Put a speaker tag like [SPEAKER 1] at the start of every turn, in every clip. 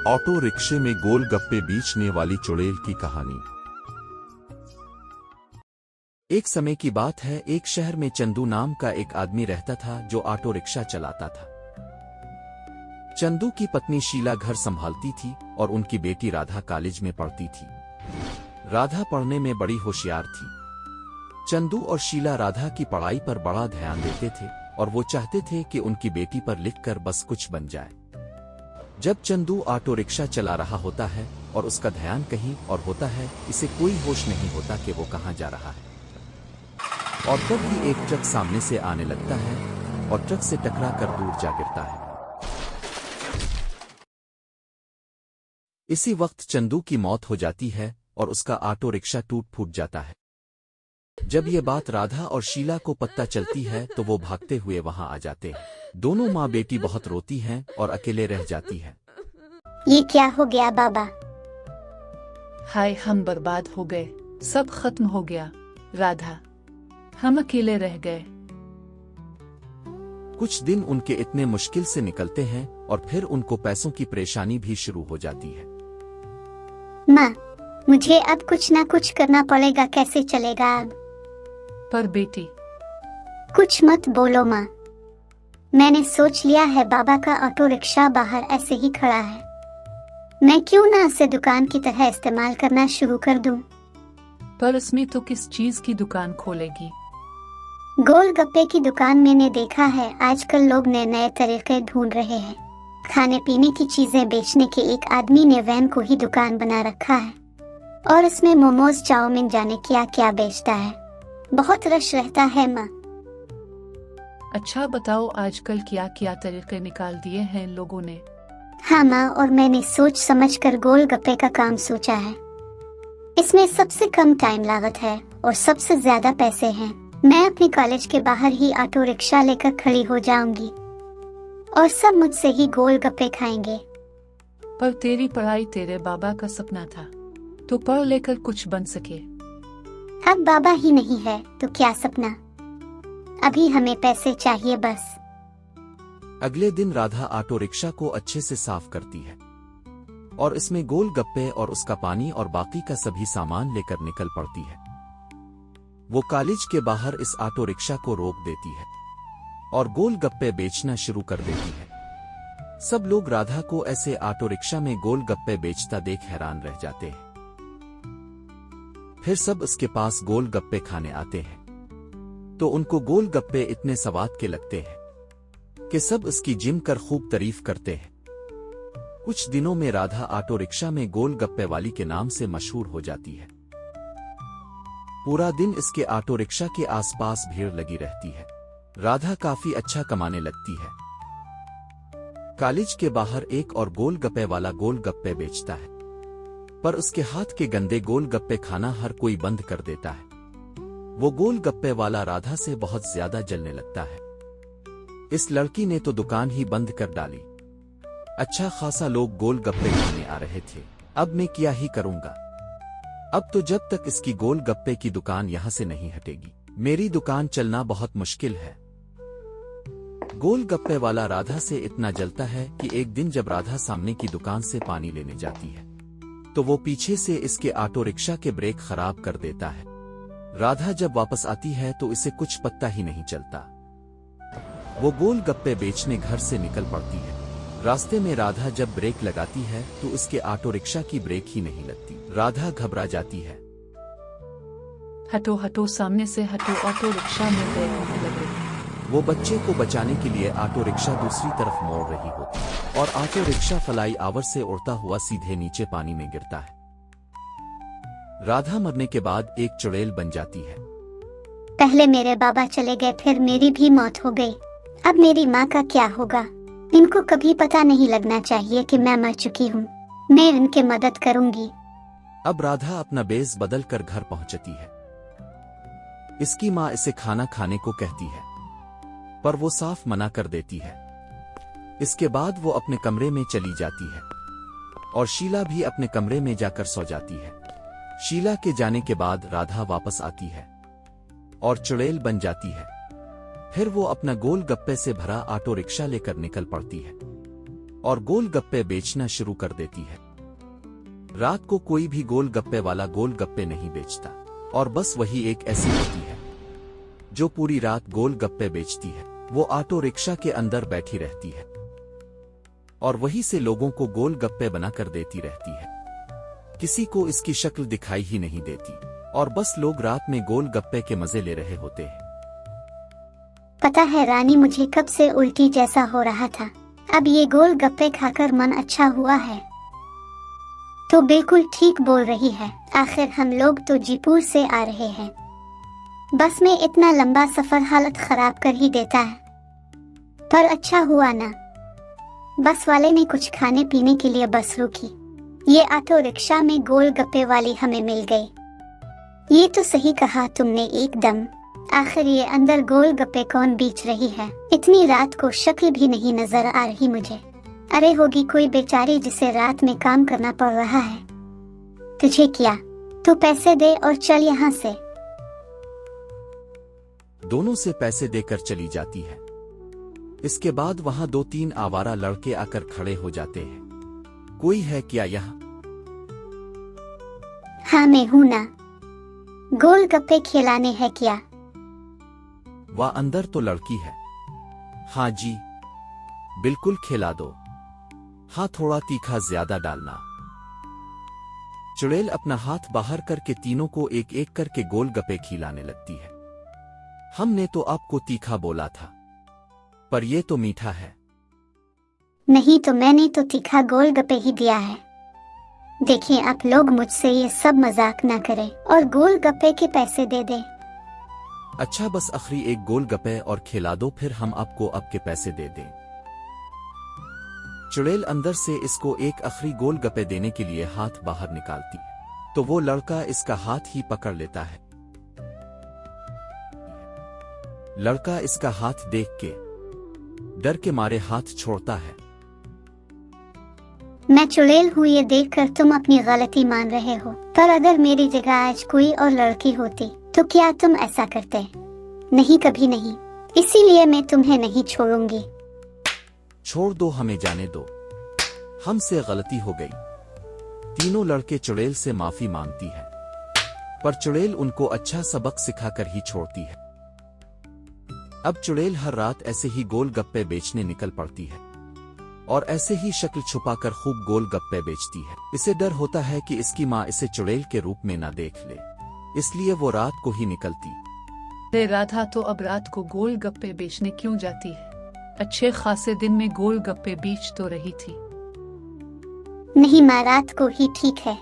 [SPEAKER 1] Auto रिक्शे में गोलगप्पे बेचने वाली चुड़ैल की कहानी। एक समय की बात है, एक शहर में चंदू नाम का एक आदमी रहता था जो ऑटो रिक्शा चलाता था। चंदू की पत्नी शीला घर संभालती थी और उनकी बेटी राधा कॉलेज में पढ़ती थी। राधा पढ़ने में बड़ी होशियार थी। चंदू और शीला राधा की पढ़ाई पर बड़ा ध्यान देते थे और वो चाहते थे कि उनकी बेटी पर लिखकर बस कुछ बन जाए। जब चंदू ऑटो रिक्शा चला रहा होता है और उसका ध्यान कहीं और होता है, इसे कोई होश नहीं होता कि वो कहाँ जा रहा है। और तभी एक ट्रक सामने से आने लगता है और ट्रक से टकरा कर दूर जा गिरता है। इसी वक्त चंदू की मौत हो जाती है और उसका ऑटो रिक्शा टूट फूट जाता है। जब ये बात राधा और शीला को पता चलती है तो वो भागते हुए वहां आ जाते हैं। दोनों माँ बेटी बहुत रोती हैं और अकेले रह जाती है।
[SPEAKER 2] ये क्या हो गया बाबा?
[SPEAKER 3] हाय, हम बर्बाद हो गए, सब खत्म हो गया। राधा, हम अकेले रह गए।
[SPEAKER 1] कुछ दिन उनके इतने मुश्किल से निकलते हैं और फिर उनको पैसों की परेशानी भी शुरू हो जाती है।
[SPEAKER 2] माँ, मुझे अब कुछ ना कुछ करना पड़ेगा, कैसे चलेगा अब?
[SPEAKER 3] पर बेटी,
[SPEAKER 2] कुछ मत बोलो माँ। मैंने सोच लिया है, बाबा का ऑटो रिक्शा बाहर ऐसे ही खड़ा है, मैं क्यों ना उसे दुकान की तरह इस्तेमाल करना शुरू कर दूं।
[SPEAKER 3] पर इसमें तो किस चीज की दुकान खोलेगी?
[SPEAKER 2] गोलगप्पे की दुकान मैंने देखा है, आजकल लोग नए नए तरीके ढूंढ रहे हैं। खाने पीने की चीजें बेचने के एक आदमी ने वैन को ही दुकान बना रखा है और उसमें मोमोज, चाउमीन, जाने क्या क्या बेचता है। बहुत रश रहता है माँ।
[SPEAKER 3] अच्छा बताओ, आजकल क्या क्या तरीके निकाल दिए हैं लोगों ने?
[SPEAKER 2] हाँ माँ, और मैंने सोच समझ कर गोलगप्पे का काम सोचा है। इसमें सबसे कम टाइम लागत है और सबसे ज्यादा पैसे हैं। मैं अपने कॉलेज के बाहर ही ऑटो रिक्शा लेकर खड़ी हो जाऊंगी और सब मुझसे ही गोलगप्पे खाएंगे।
[SPEAKER 3] पर तेरी पढ़ाई तेरे बाबा का सपना था, तो पढ़ लेकर कुछ बन सके।
[SPEAKER 2] अब बाबा ही नहीं है तो क्या सपना, अभी हमें पैसे चाहिए बस।
[SPEAKER 1] अगले दिन राधा ऑटो रिक्शा को अच्छे से साफ करती है और इसमें गोलगप्पे और उसका पानी और बाकी का सभी सामान लेकर निकल पड़ती है। वो कॉलेज के बाहर इस ऑटो रिक्शा को रोक देती है और गोलगप्पे बेचना शुरू कर देती है। सब लोग राधा को ऐसे ऑटो रिक्शा में गोलगप्पे बेचता देख हैरान रह जाते हैं। फिर सब उसके पास गोलगप्पे खाने आते हैं तो उनको गोलगप्पे इतने स्वाद के लगते हैं कि सब उसकी जिम कर खूब तारीफ करते हैं। कुछ दिनों में राधा ऑटो रिक्शा में गोलगप्पे वाली के नाम से मशहूर हो जाती है। पूरा दिन इसके ऑटो रिक्शा के आसपास भीड़ लगी रहती है। राधा काफी अच्छा कमाने लगती है। कॉलेज के बाहर एक और गोलगप्पे वाला गोलगप्पे बेचता है, पर उसके हाथ के गंदे गोलगप्पे खाना हर कोई बंद कर देता है। वो गोलगप्पे वाला राधा से बहुत ज्यादा जलने लगता है। इस लड़की ने तो दुकान ही बंद कर डाली। अच्छा खासा लोग गोलगप्पे खाने आ रहे थे, अब मैं क्या ही करूंगा। अब तो जब तक इसकी गोलगप्पे की दुकान यहां से नहीं हटेगी, मेरी दुकान चलना बहुत मुश्किल है। गोलगप्पे वाला राधा से इतना जलता है कि एक दिन जब राधा सामने की दुकान से पानी लेने जाती है तो वो पीछे से इसके ऑटो रिक्शा के ब्रेक खराब कर देता है। राधा जब वापस आती है तो इसे कुछ पता ही नहीं चलता। वो गोलगप्पे बेचने घर से निकल पड़ती है। रास्ते में राधा जब ब्रेक लगाती है तो उसके ऑटो रिक्शा की ब्रेक ही नहीं लगती। राधा घबरा जाती है।
[SPEAKER 3] हटो हटो, सामने से हटो, ऑटो रिक्शा में ब्रेक नहीं लग रही।
[SPEAKER 1] वो बच्चे को बचाने के लिए ऑटो रिक्शा दूसरी तरफ मोड़ रही होती है और ऑटो रिक्शा फ्लाई ओवर से उड़ता हुआ सीधे नीचे पानी में गिरता है। राधा मरने के बाद एक चुड़ैल बन जाती है।
[SPEAKER 2] पहले मेरे बाबा चले गए, फिर मेरी भी मौत हो गई, अब मेरी माँ का क्या होगा? इनको कभी पता नहीं लगना चाहिए कि मैं मर चुकी हूँ। मैं इनकी मदद करूंगी।
[SPEAKER 1] अब राधा अपना बेस बदल कर घर पहुंचती है। इसकी माँ इसे खाना खाने को कहती है पर वो साफ मना कर देती है। इसके बाद वो अपने कमरे में चली जाती है और शीला भी अपने कमरे में जाकर सो जाती है। शीला के जाने के बाद राधा वापस आती है और चुड़ैल बन जाती है। फिर वो अपना गोलगप्पे से भरा ऑटो रिक्शा लेकर निकल पड़ती है। और गोलगप्पे बेचना शुरू कर देती है। रात को कोई भी गोलगप्पे वाला गोलगप्पे नहीं बेचता, और बस वही एक ऐसी होती है जो पूरी रात गोलगप्पे बेचती है। वो ऑटो रिक्शा के अंदर बैठी रहती है और वहीं से लोगों को गोलगप्पे बनाकर देती रहती है। किसी को इसकी शक्ल दिखाई ही नहीं देती, और बस लोग रात में गोलगप्पे के मजे ले रहे होते हैं।
[SPEAKER 2] पता है रानी, मुझे कब से उल्टी जैसा हो रहा था। अब ये गोलगप्पे खाकर मन अच्छा हुआ है। तो बिल्कुल ठीक बोल रही है। आखिर हम लोग तो जयपुर से आ रहे हैं। बस में इतना लंबा सफर हालत खराब कर ही देता है। पर अच्छा हुआ ना, बस वाले ने कुछ खाने पीने के लिए बस रोकी। ये ऑटो रिक्शा में गोलगप्पे वाली हमें मिल गई। ये तो सही कहा तुमने एकदम। आखिर ये अंदर गोलगप्पे कौन बेच रही है? इतनी रात को शक्ल भी नहीं नजर आ रही मुझे। अरे होगी कोई बेचारी जिसे रात में काम करना पड़ रहा है। तुझे क्या, तू पैसे दे और चल यहाँ से।
[SPEAKER 1] दोनों से पैसे देकर चली जाती है। इसके बाद वहां 2-3 आवारा लड़के आकर खड़े हो जाते हैं। कोई है क्या यहाँ?
[SPEAKER 2] हाँ मैं हूं ना, गोलगप्पे खिलाने हैं क्या?
[SPEAKER 1] वह अंदर तो लड़की है। हाँ जी बिल्कुल खिला दो। हाँ थोड़ा तीखा ज्यादा डालना। चुड़ैल अपना हाथ बाहर करके तीनों को एक एक करके गोलगप्पे खिलाने लगती है। हमने तो आपको तीखा बोला था, पर ये तो मीठा है।
[SPEAKER 2] नहीं तो मैंने तो तीखा गोलगप्पे ही दिया है। देखिए आप लोग मुझसे ये सब मजाक ना करें और गोलगप्पे के पैसे दे दें।
[SPEAKER 1] अच्छा बस आखिरी एक गोलगप्पे और खिला दो, फिर हम आपको आपके पैसे दे दें। चुड़ैल अंदर से इसको एक आखिरी गोलगप्पे देने के लिए हाथ बाहर निकालती है, तो वो लड़का इसका हाथ ही पकड़ लेता है। लड़का इसका हाथ देख के डर के मारे हाथ छोड़ता है।
[SPEAKER 2] मैं चुड़ैल हूँ ये देखकर तुम अपनी गलती मान रहे हो, पर अगर मेरी जगह आज कोई और लड़की होती तो क्या तुम ऐसा करते? नहीं, कभी नहीं। इसीलिए मैं तुम्हें नहीं छोड़ूंगी।
[SPEAKER 1] छोड़ दो, हमें जाने दो, हमसे गलती हो गई। तीनों लड़के चुड़ैल से माफी मांगती है, पर चुड़ैल उनको अच्छा सबक सिखाकर ही छोड़ती है। अब चुड़ैल हर रात ऐसे ही गोलगप्पे बेचने निकल पड़ती है और ऐसे ही शक्ल छुपाकर खूब गोलगप्पे बेचती है। इसे डर होता है कि इसकी माँ इसे चुड़ैल के रूप में ना देख ले, इसलिए वो रात को ही निकलती।
[SPEAKER 3] रे राधा तो अब रात को गोलगप्पे बेचने क्यों जाती है? अच्छे खासे दिन में गोलगप्पे बेच तो रही थी।
[SPEAKER 2] नहीं माँ, रात को ही ठीक है।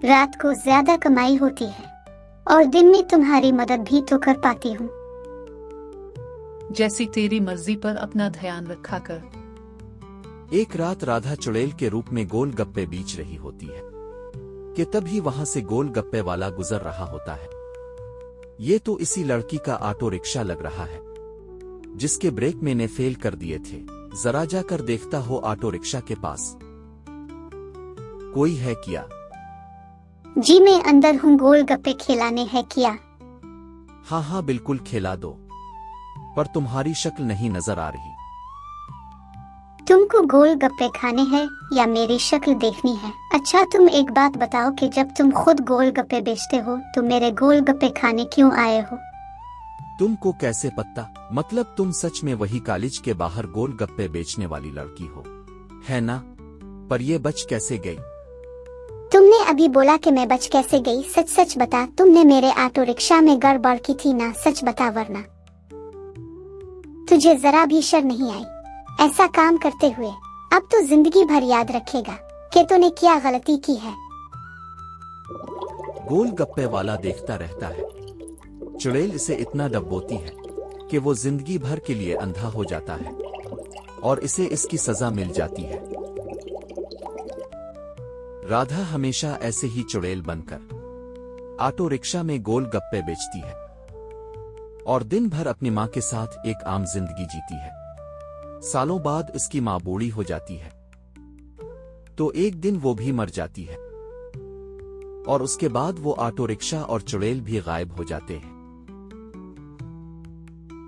[SPEAKER 2] रात को ज्यादा कमाई होती है और दिन में तुम्हारी मदद भी तो कर पाती हूँ।
[SPEAKER 3] जैसी तेरी मर्जी, पर अपना ध्यान रखा कर।
[SPEAKER 1] एक रात राधा चुड़ैल के रूप में गोलगप्पे बेच रही होती है कि तभी वहां से गोलगप्पे वाला गुजर रहा होता है। ये तो इसी लड़की का ऑटो रिक्शा लग रहा है जिसके ब्रेक मैंने फेल कर दिए थे। जरा जाकर देखता हो ऑटो रिक्शा के पास कोई है क्या?
[SPEAKER 2] जी मैं अंदर हूँ, गोलगप्पे खिलाने हैं क्या?
[SPEAKER 1] हाँ हाँ बिल्कुल खिला दो, पर तुम्हारी शक्ल नहीं नजर आ रही।
[SPEAKER 2] तुमको गोलगप्पे खाने हैं या मेरी शक्ल देखनी है? अच्छा तुम एक बात बताओ कि जब तुम खुद गोलगप्पे बेचते हो तो मेरे गोलगप्पे खाने क्यों आए हो?
[SPEAKER 1] तुमको कैसे पता? मतलब तुम सच में वही कॉलेज के बाहर गोलगप्पे बेचने वाली लड़की हो, है ना? पर ये बच कैसे गई?
[SPEAKER 2] तुमने अभी बोला कि मैं बच कैसे गई? सच सच बता, तुमने मेरे ऑटो रिक्शा में गड़बड़ की थी ना? सच बता, वरना तुझे जरा भी शर्म नहीं आई ऐसा काम करते हुए? अब तो जिंदगी भर याद रखेगा कि तूने क्या गलती की है।
[SPEAKER 1] गोलगप्पे वाला देखता रहता है। चुड़ैल इसे इतना डबोती है कि वो जिंदगी भर के लिए अंधा हो जाता है और इसे इसकी सजा मिल जाती है। राधा हमेशा ऐसे ही चुड़ैल बनकर ऑटो रिक्शा में गोलगप्पे बेचती है और दिन भर अपनी माँ के साथ एक आम जिंदगी जीती है। सालों बाद इसकी माँ बूढ़ी हो जाती है तो एक दिन वो भी मर जाती है और उसके बाद वो ऑटो रिक्शा और चुड़ैल भी गायब हो जाते हैं।